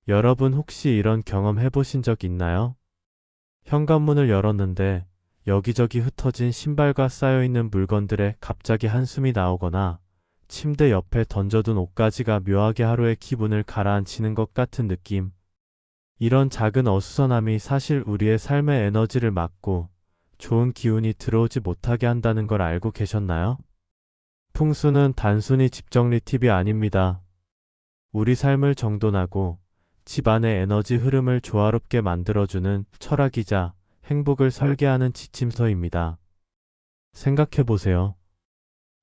여러분 혹시 이런 경험 해보신 적 있나요? 현관문을 열었는데 여기저기 흩어진 신발과 쌓여있는 물건들에 갑자기 한숨이 나오거나 침대 옆에 던져둔 옷가지가 묘하게 하루의 기분을 가라앉히는 것 같은 느낌. 이런 작은 어수선함이 사실 우리의 삶의 에너지를 막고 좋은 기운이 들어오지 못하게 한다는 걸 알고 계셨나요? 풍수는 단순히 집정리 팁이 아닙니다. 우리 삶을 정돈하고 집안의 에너지 흐름을 조화롭게 만들어주는 철학이자 행복을 설계하는 지침서입니다. 생각해보세요.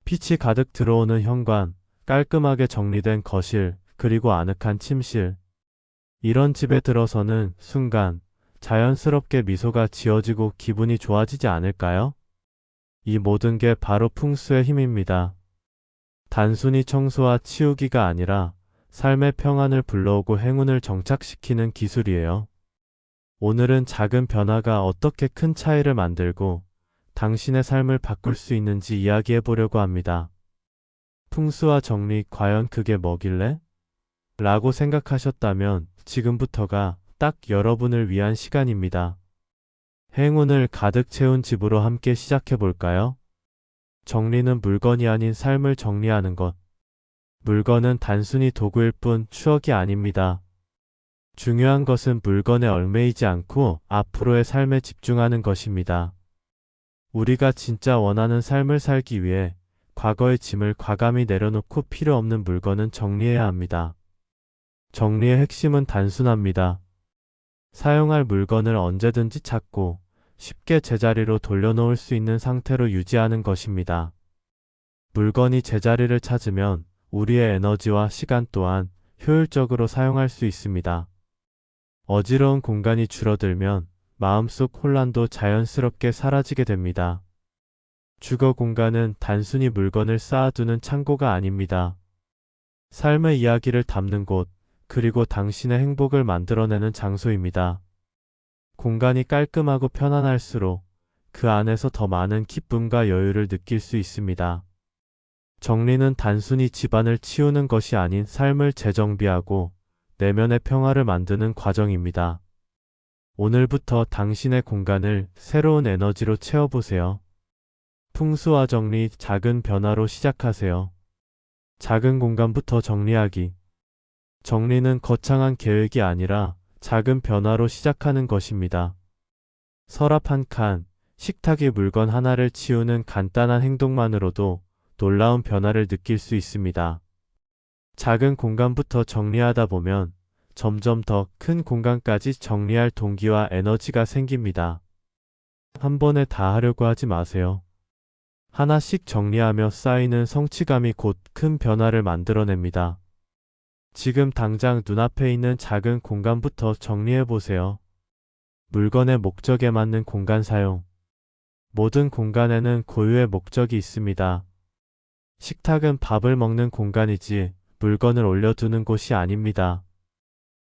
빛이 가득 들어오는 현관, 깔끔하게 정리된 거실, 그리고 아늑한 침실. 이런 집에 들어서는 순간 자연스럽게 미소가 지어지고 기분이 좋아지지 않을까요? 이 모든 게 바로 풍수의 힘입니다. 단순히 청소와 치우기가 아니라 삶의 평안을 불러오고 행운을 정착시키는 기술이에요. 오늘은 작은 변화가 어떻게 큰 차이를 만들고 당신의 삶을 바꿀 수 있는지 이야기해 보려고 합니다. 풍수와 정리, 과연 그게 뭐길래? 라고 생각하셨다면 지금부터가 딱 여러분을 위한 시간입니다. 행운을 가득 채운 집으로 함께 시작해 볼까요? 정리는 물건이 아닌 삶을 정리하는 것. 물건은 단순히 도구일 뿐 추억이 아닙니다. 중요한 것은 물건에 얽매이지 않고 앞으로의 삶에 집중하는 것입니다. 우리가 진짜 원하는 삶을 살기 위해 과거의 짐을 과감히 내려놓고 필요 없는 물건은 정리해야 합니다. 정리의 핵심은 단순합니다. 사용할 물건을 언제든지 찾고 쉽게 제자리로 돌려놓을 수 있는 상태로 유지하는 것입니다. 물건이 제자리를 찾으면 우리의 에너지와 시간 또한 효율적으로 사용할 수 있습니다. 어지러운 공간이 줄어들면 마음속 혼란도 자연스럽게 사라지게 됩니다. 주거 공간은 단순히 물건을 쌓아두는 창고가 아닙니다. 삶의 이야기를 담는 곳, 그리고 당신의 행복을 만들어내는 장소입니다. 공간이 깔끔하고 편안할수록 그 안에서 더 많은 기쁨과 여유를 느낄 수 있습니다. 정리는 단순히 집안을 치우는 것이 아닌 삶을 재정비하고 내면의 평화를 만드는 과정입니다. 오늘부터 당신의 공간을 새로운 에너지로 채워보세요. 풍수와 정리, 작은 변화로 시작하세요. 작은 공간부터 정리하기. 정리는 거창한 계획이 아니라 작은 변화로 시작하는 것입니다. 서랍 한 칸, 식탁의 물건 하나를 치우는 간단한 행동만으로도 놀라운 변화를 느낄 수 있습니다. 작은 공간부터 정리하다 보면 점점 더 큰 공간까지 정리할 동기와 에너지가 생깁니다. 한 번에 다 하려고 하지 마세요. 하나씩 정리하며 쌓이는 성취감이 곧 큰 변화를 만들어냅니다. 지금 당장 눈앞에 있는 작은 공간부터 정리해 보세요. 물건의 목적에 맞는 공간 사용. 모든 공간에는 고유의 목적이 있습니다. 식탁은 밥을 먹는 공간이지 물건을 올려두는 곳이 아닙니다.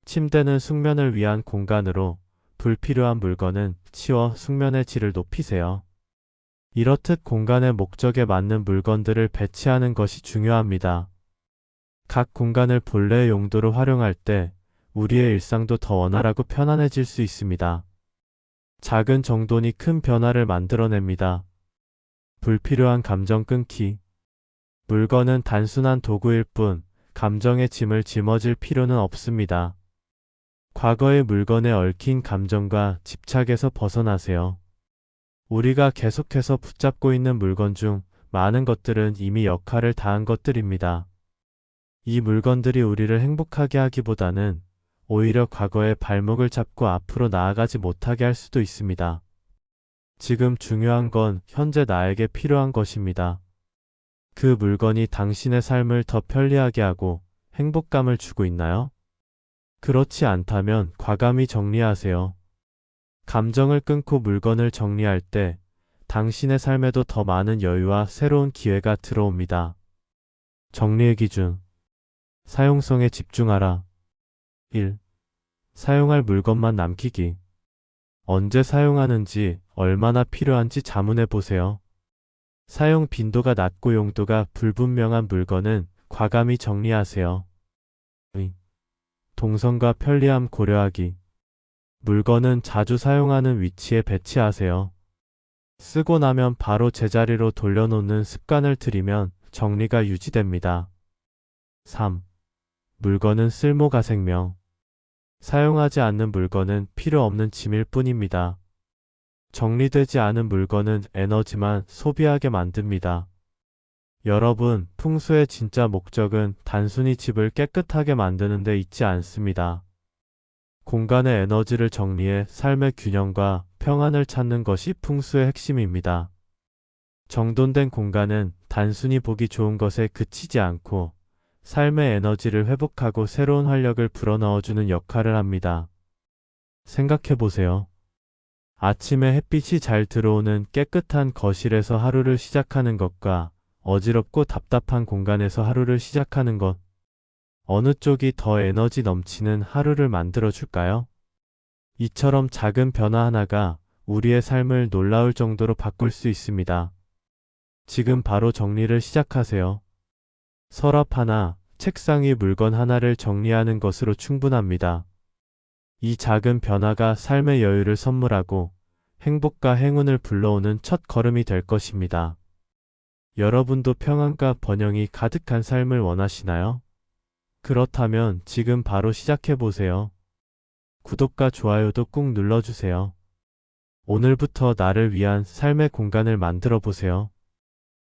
침대는 숙면을 위한 공간으로 불필요한 물건은 치워 숙면의 질을 높이세요. 이렇듯 공간의 목적에 맞는 물건들을 배치하는 것이 중요합니다. 각 공간을 본래의 용도로 활용할 때 우리의 일상도 더 원활하고 편안해질 수 있습니다. 작은 정돈이 큰 변화를 만들어냅니다. 불필요한 감정 끊기. 물건은 단순한 도구일 뿐 감정의 짐을 짊어질 필요는 없습니다. 과거의 물건에 얽힌 감정과 집착에서 벗어나세요. 우리가 계속해서 붙잡고 있는 물건 중 많은 것들은 이미 역할을 다한 것들입니다. 이 물건들이 우리를 행복하게 하기보다는 오히려 과거의 발목을 잡고 앞으로 나아가지 못하게 할 수도 있습니다. 지금 중요한 건 현재 나에게 필요한 것입니다. 그 물건이 당신의 삶을 더 편리하게 하고 행복감을 주고 있나요? 그렇지 않다면 과감히 정리하세요. 감정을 끊고 물건을 정리할 때 당신의 삶에도 더 많은 여유와 새로운 기회가 들어옵니다. 정리의 기준. 사용성에 집중하라. 1. 사용할 물건만 남기기. 언제 사용하는지, 얼마나 필요한지 자문해 보세요. 사용 빈도가 낮고 용도가 불분명한 물건은 과감히 정리하세요. 2. 동선과 편리함 고려하기. 물건은 자주 사용하는 위치에 배치하세요. 쓰고 나면 바로 제자리로 돌려놓는 습관을 들이면 정리가 유지됩니다. 3. 물건은 쓸모가 생명. 사용하지 않는 물건은 필요 없는 짐일 뿐입니다. 정리되지 않은 물건은 에너지만 소비하게 만듭니다. 여러분, 풍수의 진짜 목적은 단순히 집을 깨끗하게 만드는 데 있지 않습니다. 공간의 에너지를 정리해 삶의 균형과 평안을 찾는 것이 풍수의 핵심입니다. 정돈된 공간은 단순히 보기 좋은 것에 그치지 않고 삶의 에너지를 회복하고 새로운 활력을 불어넣어주는 역할을 합니다. 생각해 보세요. 아침에 햇빛이 잘 들어오는 깨끗한 거실에서 하루를 시작하는 것과 어지럽고 답답한 공간에서 하루를 시작하는 것, 어느 쪽이 더 에너지 넘치는 하루를 만들어 줄까요? 이처럼 작은 변화 하나가 우리의 삶을 놀라울 정도로 바꿀 수 있습니다. 지금 바로 정리를 시작하세요. 서랍 하나, 책상 위 물건 하나를 정리하는 것으로 충분합니다. 이 작은 변화가 삶의 여유를 선물하고 행복과 행운을 불러오는 첫 걸음이 될 것입니다. 여러분도 평안과 번영이 가득한 삶을 원하시나요? 그렇다면 지금 바로 시작해 보세요. 구독과 좋아요도 꾹 눌러주세요. 오늘부터 나를 위한 삶의 공간을 만들어 보세요.